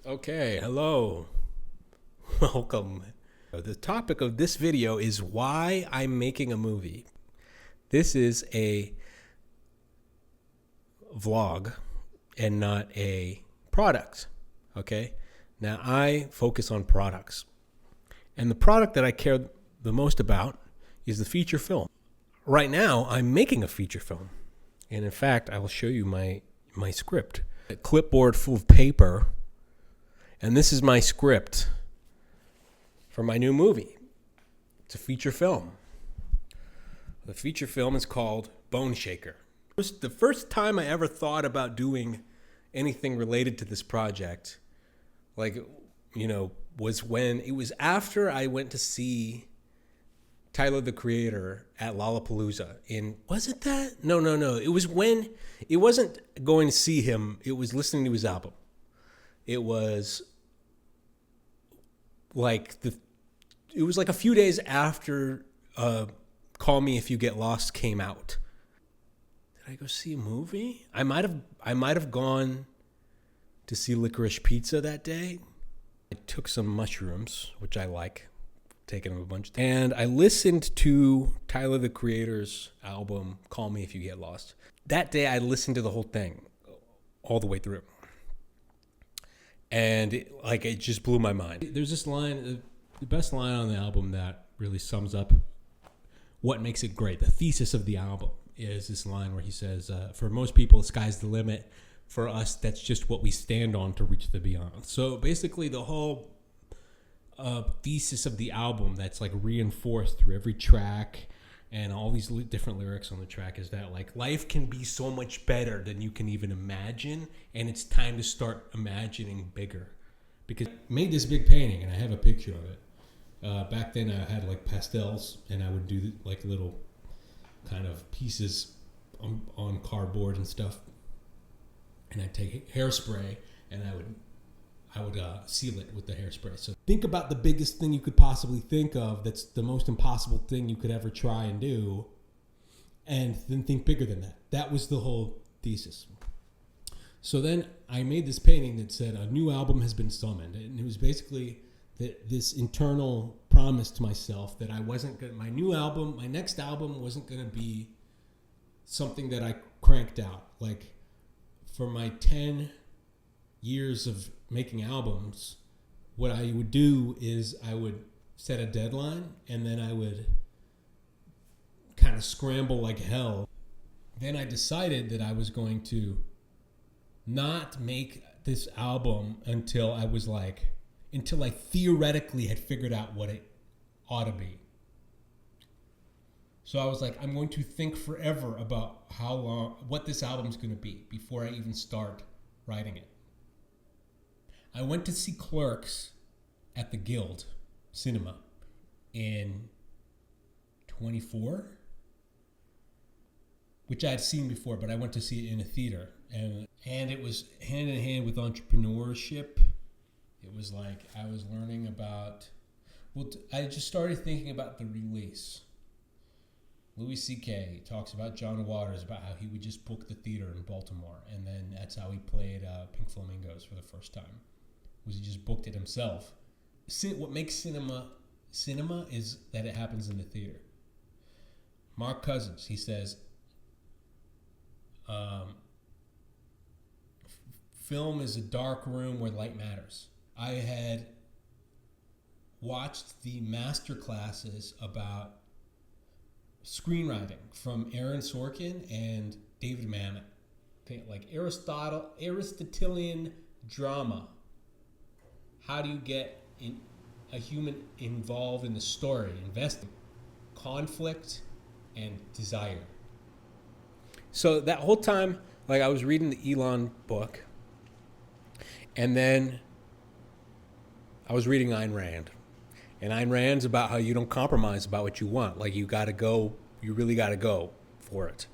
Okay, hello. Welcome. The topic of this video is why I'm making a movie. This is a vlog and not a product. Okay? Now, I focus on products. And the product that I care the most about is the feature film. Right now, I'm making a feature film. And in fact, I will show you my script. A clipboard full of paper. And this is my script for my new movie. It's a feature film. The feature film is called Bone Shaker. The first time I ever thought about doing anything related to this project, was when it was after I went to see Tyler the Creator at Lollapalooza. Was it that? No. It was when, it wasn't going to see him, it was listening to his album. It was it was like a few days after Call Me If You Get Lost came out. Did I go see a movie? I might have gone to see Licorice Pizza that day. I took some mushrooms, which I like, taking them a bunch. And I listened to Tyler the Creator's album, Call Me If You Get Lost. That day I listened to the whole thing, all the way through. And it just blew my mind. There's this line, the best line on the album that really sums up what makes it great. The thesis of the album is this line where he says, for most people, the sky's the limit. For us, that's just what we stand on to reach the beyond. So basically the whole thesis of the album that's reinforced through every track and all these different lyrics on the track is that life can be so much better than you can even imagine, and it's time to start imagining bigger. Because I made this big painting and I have a picture of it. Back then I had pastels, and I would do little kind of pieces on cardboard and stuff, and I'd take hairspray and I would seal it with the hairspray. So think about the biggest thing you could possibly think of that's the most impossible thing you could ever try and do, and then think bigger than that. That was the whole thesis. So then I made this painting that said a new album has been summoned, and it was basically this internal promise to myself that my next album wasn't going to be something that I cranked out. For my 10 years of making albums, what I would do is I would set a deadline, and then I would kind of scramble like hell. Then I decided that I was going to not make this album until I theoretically had figured out what it ought to be. So I was I'm going to think forever about what this album's going to be before I even start writing it. I went to see Clerks at the Guild Cinema in 24, which I had seen before, but I went to see it in a theater. And it was hand in hand with entrepreneurship. It was I was learning about, I just started thinking about the release. Louis C.K. talks about John Waters, about how he would just book the theater in Baltimore, and then that's how he played Pink Flamingos for the first time. Was he just booked it himself. What makes cinema is that it happens in the theater. Mark Cousins, he says, film is a dark room where light matters. I had watched the master classes about screenwriting from Aaron Sorkin and David Mamet. Okay, Aristotelian drama. How do you get a human involved in the story, investing, conflict, and desire? So that whole time, I was reading the Elon book, and then I was reading Ayn Rand. And Ayn Rand's about how you don't compromise about what you want. You really got to go for it.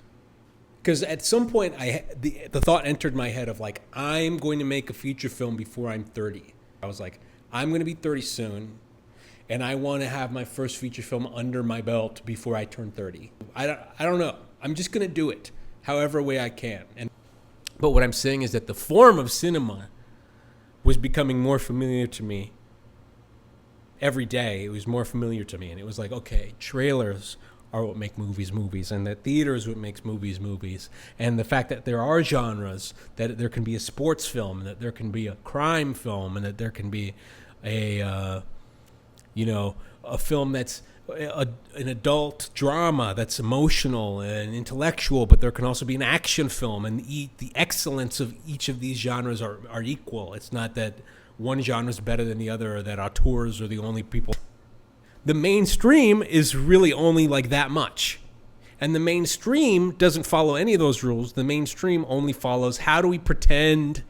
Because at some point, the thought entered my head of I'm going to make a feature film before I'm 30. I was I'm going to be 30 soon, and I want to have my first feature film under my belt before I turn 30. I don't know. I'm just going to do it however way I can. But what I'm saying is that the form of cinema was becoming more familiar to me every day. It was more familiar to me, and it was like, okay, trailers are what make movies, and that theater is what makes movies, and the fact that there are genres, that there can be a sports film, that there can be a crime film, and that there can be a film that's an adult drama that's emotional and intellectual, but there can also be an action film, and the excellence of each of these genres are equal. It's not that one genre is better than the other, or that auteurs are the only people. The mainstream is really only like that much. And the mainstream doesn't follow any of those rules. The mainstream only follows, how do we pretend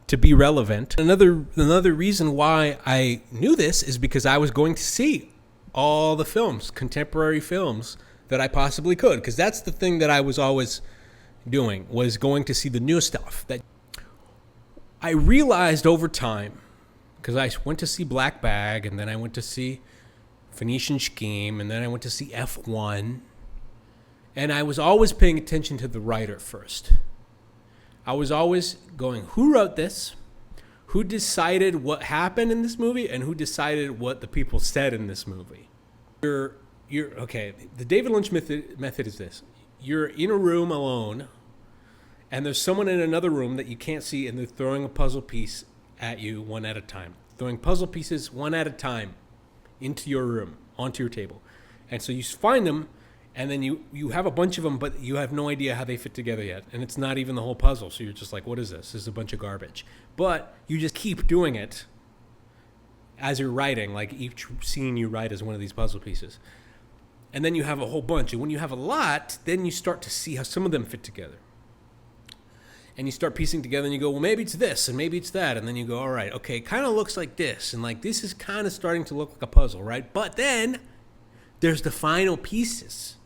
to be relevant? Another reason why I knew this is because I was going to see all the films, contemporary films, that I possibly could. Because that's the thing that I was always doing, was going to see the new stuff. That I realized over time, because I went to see Black Bag, and then I went to see Phoenician Scheme, and then I went to see F1, and I was always paying attention to the writer first. I was always going, who wrote this? Who decided what happened in this movie, and who decided what the people said in this movie? You're okay. The David Lynch method is this: you're in a room alone, and there's someone in another room that you can't see, and they're throwing a puzzle piece at you one at a time, throwing puzzle pieces one at a time into your room, onto your table. And so you find them, and then you have a bunch of them, but you have no idea how they fit together yet. And it's not even the whole puzzle. So you're just like, what is this? This is a bunch of garbage. But you just keep doing it as you're writing, like each scene you write is one of these puzzle pieces. And then you have a whole bunch. And when you have a lot, then you start to see how some of them fit together. And you start piecing together, and you go, well, maybe it's this, and maybe it's that. And then you go, all right, okay, it kind of looks like this. And like, this is kind of starting to look like a puzzle, right? But then there's the final pieces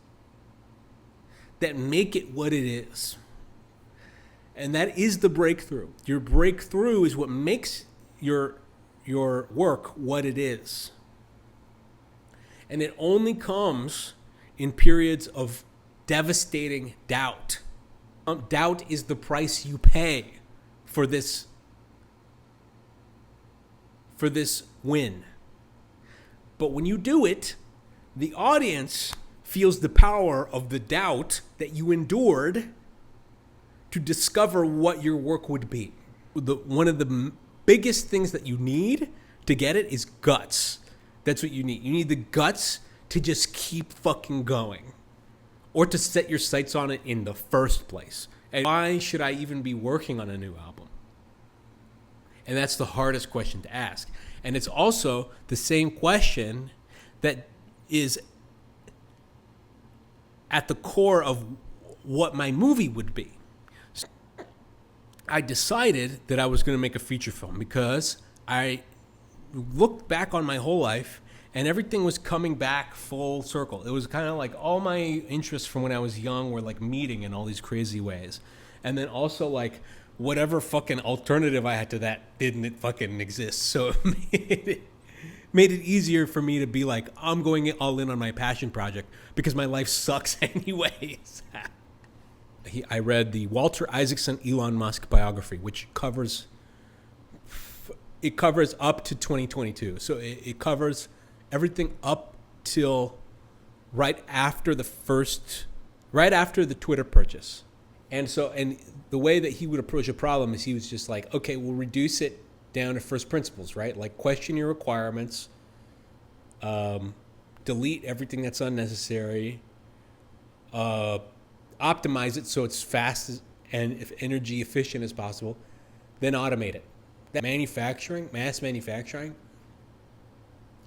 that make it what it is. And that is the breakthrough. Your breakthrough is what makes your work what it is. And it only comes in periods of devastating doubt. Doubt is the price you pay for this win. But when you do it, the audience feels the power of the doubt that you endured to discover what your work would be. One of the biggest things that you need to get it is guts. That's what you need. You need the guts to just keep fucking going, or to set your sights on it in the first place. And why should I even be working on a new album? And that's the hardest question to ask. And it's also the same question that is at the core of what my movie would be. I decided that I was going to make a feature film because I looked back on my whole life, and everything was coming back full circle. It was kind of like all my interests from when I was young were like meeting in all these crazy ways. And then also like whatever fucking alternative I had to that didn't fucking exist. So it made it easier for me to be like, I'm going all in on my passion project because my life sucks anyways. I read the Walter Isaacson Elon Musk biography, which covers up to 2022. So it covers everything up till right after the Twitter purchase. And the way that he would approach a problem is he was just like, okay, we'll reduce it down to first principles, right? Like, question your requirements, delete everything that's unnecessary, optimize it so it's fast and energy efficient as possible, then automate it. That mass manufacturing,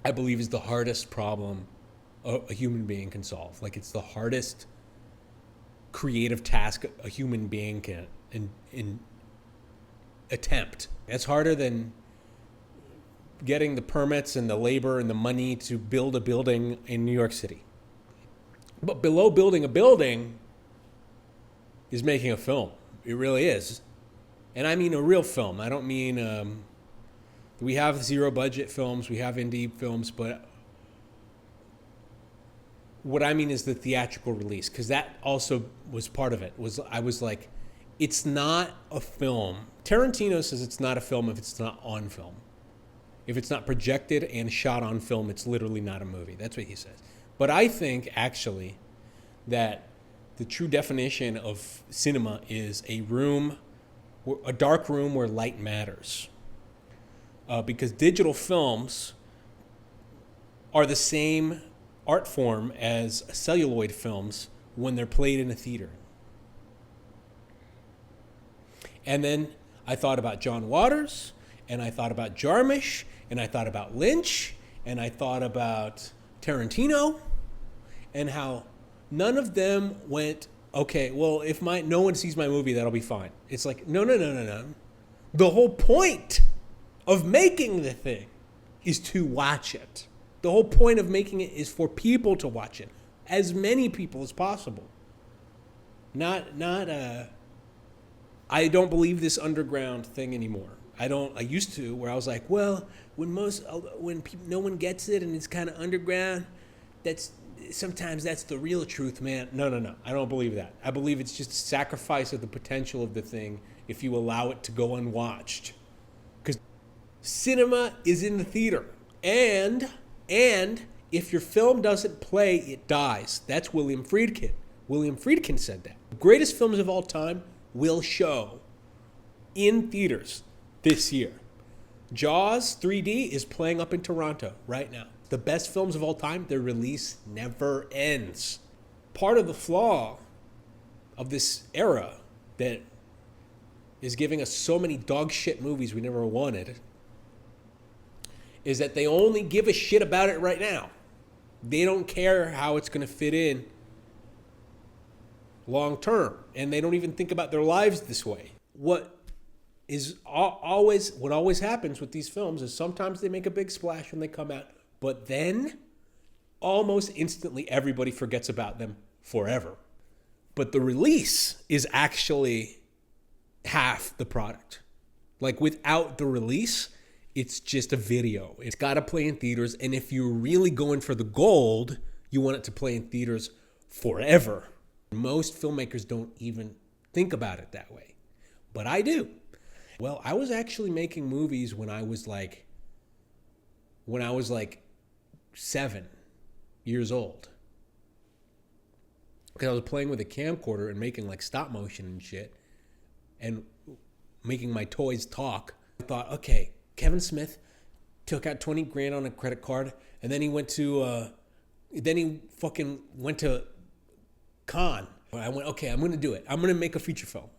I believe, is the hardest problem a human being can solve. Like, it's the hardest creative task a human being can attempt. It's harder than getting the permits and the labor and the money to build a building in New York City. But below building a building is making a film. It really is. And I mean a real film. I don't mean, we have zero budget films, we have indie films, but what I mean is the theatrical release, because that also was part of it. I was like it's not a film. Tarantino says it's not a film if it's not on film. If it's not projected and shot on film, it's literally not a movie. That's what he says. But I think, actually, that the true definition of cinema is a dark room where light matters. Because digital films are the same art form as celluloid films when they're played in a theater. And then I thought about John Waters, and I thought about Jarmusch, and I thought about Lynch, and I thought about Tarantino, and how none of them went, okay, well, if no one sees my movie, that'll be fine. It's like, no. The whole point of making the thing is to watch it. The whole point of making it is for people to watch it. As many people as possible. I don't believe this underground thing anymore. I used to, where I was like, well, when no one gets it and it's kind of underground, sometimes that's the real truth, man. No. I don't believe that. I believe it's just a sacrifice of the potential of the thing if you allow it to go unwatched. Because cinema is in the theater. And if your film doesn't play, it dies. That's William Friedkin. William Friedkin said that. The greatest films of all time will show in theaters this year. Jaws 3D is playing up in Toronto right now. The best films of all time, their release never ends. Part of the flaw of this era that is giving us so many dog shit movies we never wanted is that they only give a shit about it right now. They don't care how it's going to fit in long term, and they don't even think about their lives this way. What always happens with these films is sometimes they make a big splash when they come out, but then almost instantly everybody forgets about them forever. But the release is actually half the product. Like, without the release, it's just a video. It's got to play in theaters, and if you're really going for the gold, you want it to play in theaters forever. Most filmmakers don't even think about it that way, but I do. Well, I was actually making movies when I was like 7 years old. Because I was playing with a camcorder and making like stop motion and shit and making my toys talk. I thought, okay, Kevin Smith took out 20 grand on a credit card, and then he went to Cannes. I went, okay, I'm going to do it. I'm going to make a feature film.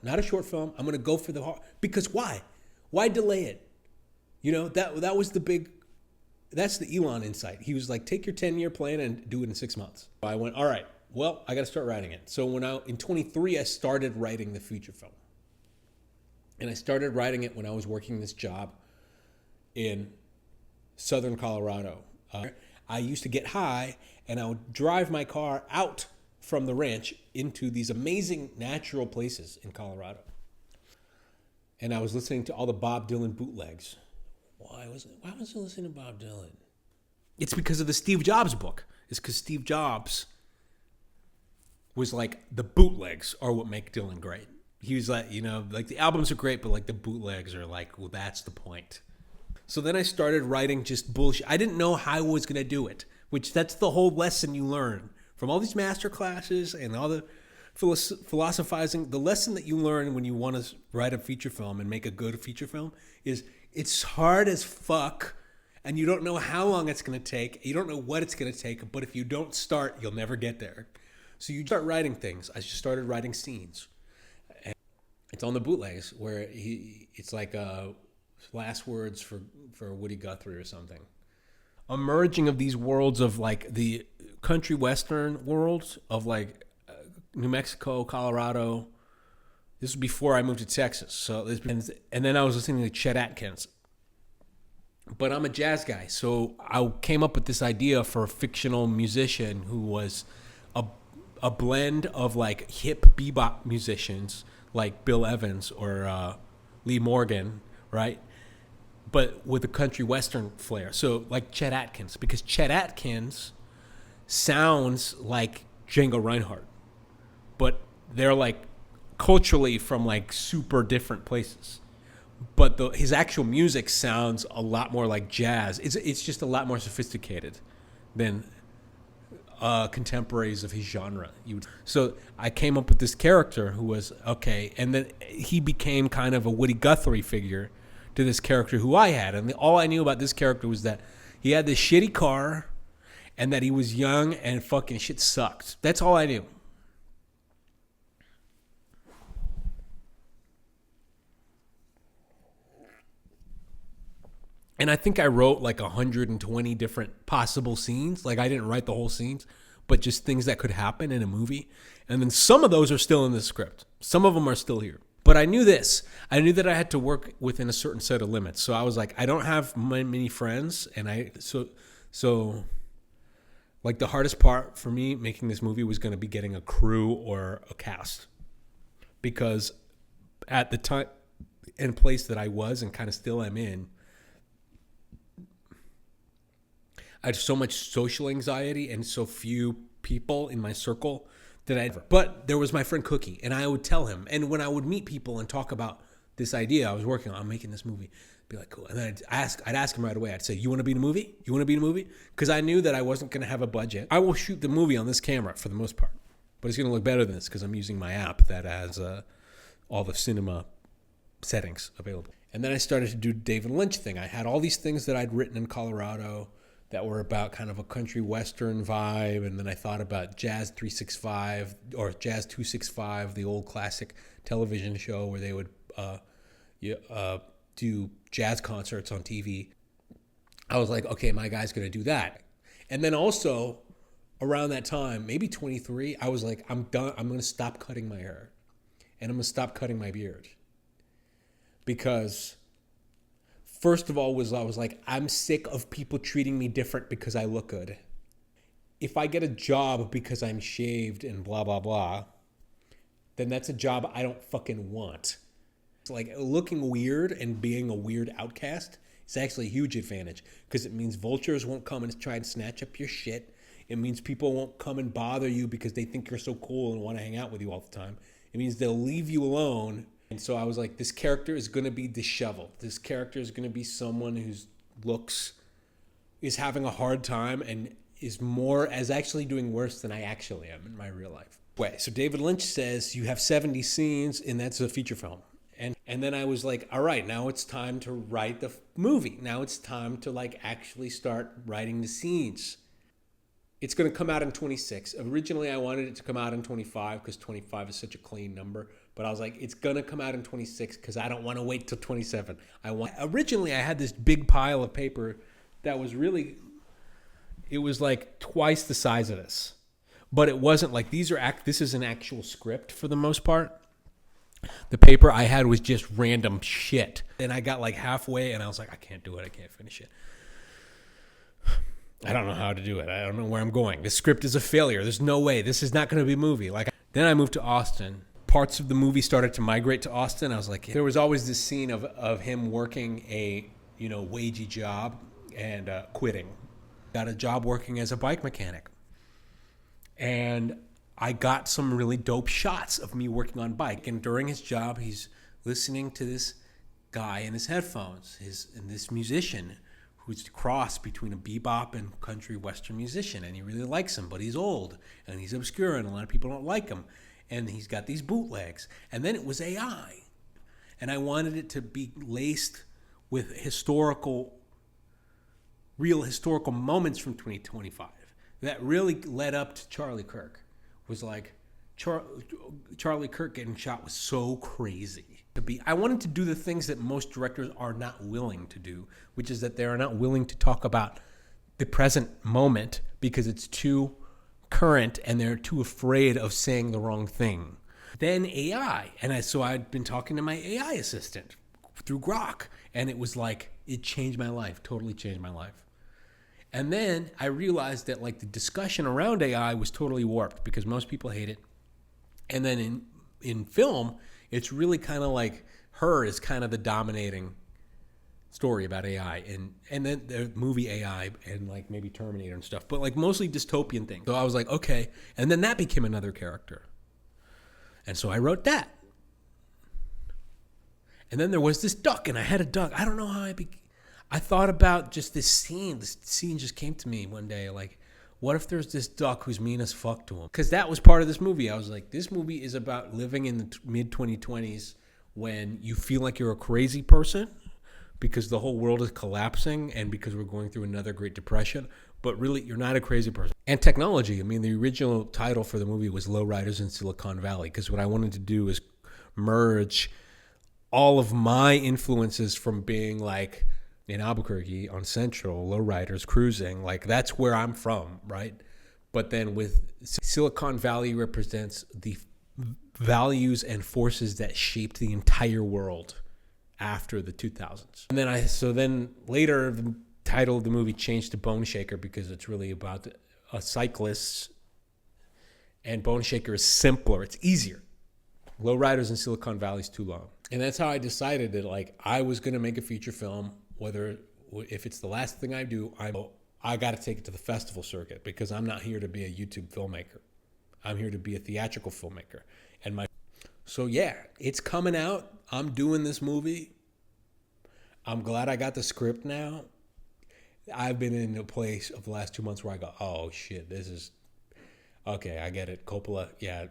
Not a short film. I'm going to go for the hard. Because why? Why delay it? You know, that was that's the Elon insight. He was like, take your 10-year plan and do it in 6 months. I went, all right, well, I got to start writing it. So in 23, I started writing the feature film. And I started writing it when I was working this job in southern Colorado. I used to get high, and I would drive my car out from the ranch into these amazing natural places in Colorado. And I was listening to all the Bob Dylan bootlegs. Why was I listening to Bob Dylan? It's because of the Steve Jobs book. It's because Steve Jobs was like, the bootlegs are what make Dylan great. He was like, like the albums are great, but like the bootlegs are like, well, that's the point. So then I started writing just bullshit. I didn't know how I was going to do it, which that's the whole lesson you learn from all these master classes and all the philosophizing. The lesson that you learn when you want to write a feature film and make a good feature film is it's hard as fuck, and you don't know how long it's going to take. You don't know what it's going to take, but if you don't start, you'll never get there. So you start writing things. I just started writing scenes. And it's on the bootlegs where it's like last words for Woody Guthrie or something. A merging of these worlds of like the country western worlds of like New Mexico, Colorado. This was before I moved to Texas. So and then I was listening to Chet Atkins. But I'm a jazz guy, so I came up with this idea for a fictional musician who was a blend of like hip bebop musicians like Bill Evans or Lee Morgan, right? But with a country western flair. So like Chet Atkins, because Chet Atkins sounds like Django Reinhardt, but they're like culturally from like super different places. But his actual music sounds a lot more like jazz. It's just a lot more sophisticated than contemporaries of his genre. So I came up with this character who was okay, and then he became kind of a Woody Guthrie figure to this character who I had. And all I knew about this character was that he had this shitty car and that he was young and fucking shit sucked. That's all I knew. And I think I wrote like 120 different possible scenes. Like I didn't write the whole scenes, but just things that could happen in a movie. And then some of those are still in the script. Some of them are still here. But I knew this. I knew that I had to work within a certain set of limits. So I was like, I don't have many friends. And so like the hardest part for me making this movie was going to be getting a crew or a cast. Because at the time and place that I was and kind of still am in, I had so much social anxiety and so few people in my circle but there was my friend Cookie, and I would tell him, and when I would meet people and talk about this idea I was working on, I'm making this movie, be like, cool. And then I'd ask him right away. I'd say, you want to be in a movie? You want to be in a movie? Because I knew that I wasn't going to have a budget. I will shoot the movie on this camera for the most part, but it's going to look better than this because I'm using my app that has all the cinema settings available. And then I started to do David Lynch thing. I had all these things that I'd written in Colorado that were about kind of a country western vibe, and then I thought about Jazz 365 or Jazz 265, the old classic television show where they would do jazz concerts on TV. I was like, okay, my guy's gonna do that. And then also around that time, maybe 23, I was like, I'm done. I'm gonna stop cutting my hair, and I'm gonna stop cutting my beard because. First of all, I was like, I'm sick of people treating me different because I look good. If I get a job because I'm shaved and blah, blah, blah, then that's a job I don't fucking want. It's like looking weird and being a weird outcast is actually a huge advantage because it means vultures won't come and try and snatch up your shit. It means people won't come and bother you because they think you're so cool and want to hang out with you all the time. It means they'll leave you alone. And so I was like, this character is going to be disheveled. This character is going to be someone whose looks is having a hard time and is actually doing worse than I actually am in my real life. Wait, so David Lynch says you have 70 scenes and that's a feature film. And then I was like, all right, now it's time to write the movie. Now it's time to like actually start writing the scenes. It's going to come out in 26. Originally, I wanted it to come out in 25 because 25 is such a clean number. But I was like, it's going to come out in 26 because I don't want to wait till 27. Originally, I had this big pile of paper that was it was like twice the size of this. But it wasn't like this is an actual script for the most part. The paper I had was just random shit. And I got like halfway and I was like, I can't do it. I can't finish it. I don't know how to do it. I don't know where I'm going. This script is a failure. There's no way. This is not going to be a movie. Then I moved to Austin. Parts of the movie started to migrate to Austin. I was like, there was always this scene of him working a wagey job and quitting. Got a job working as a bike mechanic. And I got some really dope shots of me working on bike. And during his job, he's listening to this guy in his headphones, and this musician who's a cross between a bebop and country western musician, and he really likes him, but he's old and he's obscure and a lot of people don't like him, and he's got these bootlegs. And then it was AI, and I wanted it to be laced with real historical moments from 2025 that really led up to Charlie Kirk. Was like Charlie Kirk getting shot was so crazy. I wanted to do the things that most directors are not willing to do, which is that they are not willing to talk about the present moment because it's too current and they're too afraid of saying the wrong thing. Then AI, so I'd been talking to my AI assistant through Grok, and it was like, it changed my life, totally changed my life. And then I realized that like the discussion around AI was totally warped because most people hate it. And then in film, it's really kind of like Her is kind of the dominating story about AI, and then the movie AI and like maybe Terminator and stuff, but like mostly dystopian things. So I was like, okay, and then that became another character, and so I wrote that, And then there was this duck, and I had a duck. I don't know how I thought about just this scene. This scene just came to me one day. Like, what if there's this duck who's mean as fuck to him? Because that was part of this movie. I was like, this movie is about living in the mid-2020s when you feel like you're a crazy person because the whole world is collapsing and because we're going through another Great Depression. But really, you're not a crazy person. And technology. I mean, the original title for the movie was Lowriders in Silicon Valley, because what I wanted to do is merge all of my influences from being like in Albuquerque on Central, lowriders cruising. Like, that's where I'm from, right? But then with Silicon Valley represents the values and forces that shaped the entire world after the 2000s. And then later the title of the movie changed to Bone Shaker because it's really about a cyclist, and Bone Shaker is simpler, it's easier. Lowriders in Silicon Valley is too long. And that's how I decided that, like, I was going to make a feature film, if it's the last thing I do, I got to take it to the festival circuit, because I'm not here to be a YouTube filmmaker. I'm here to be a theatrical filmmaker. So yeah, it's coming out. I'm doing this movie. I'm glad I got the script now. I've been in a place of the last 2 months where I go, oh shit, this is, okay, I get it. Coppola, yeah.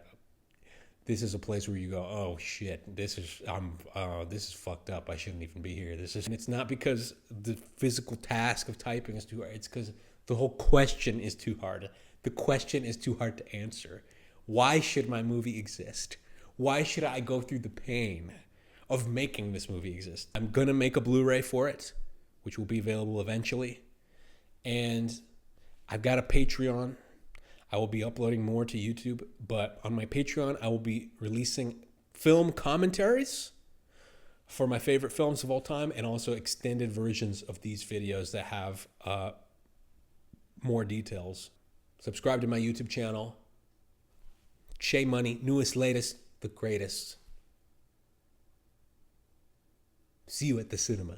This is a place where you go, oh shit, this is fucked up. I shouldn't even be here. And it's not because the physical task of typing is too hard. It's because the whole question is too hard. The question is too hard to answer. Why should my movie exist? Why should I go through the pain of making this movie exist? I'm gonna make a Blu-ray for it, which will be available eventually. And I've got a Patreon. I will be uploading more to YouTube, but on my Patreon, I will be releasing film commentaries for my favorite films of all time, and also extended versions of these videos that have more details. Subscribe to my YouTube channel. Shea Money, newest, latest, the greatest. See you at the cinema.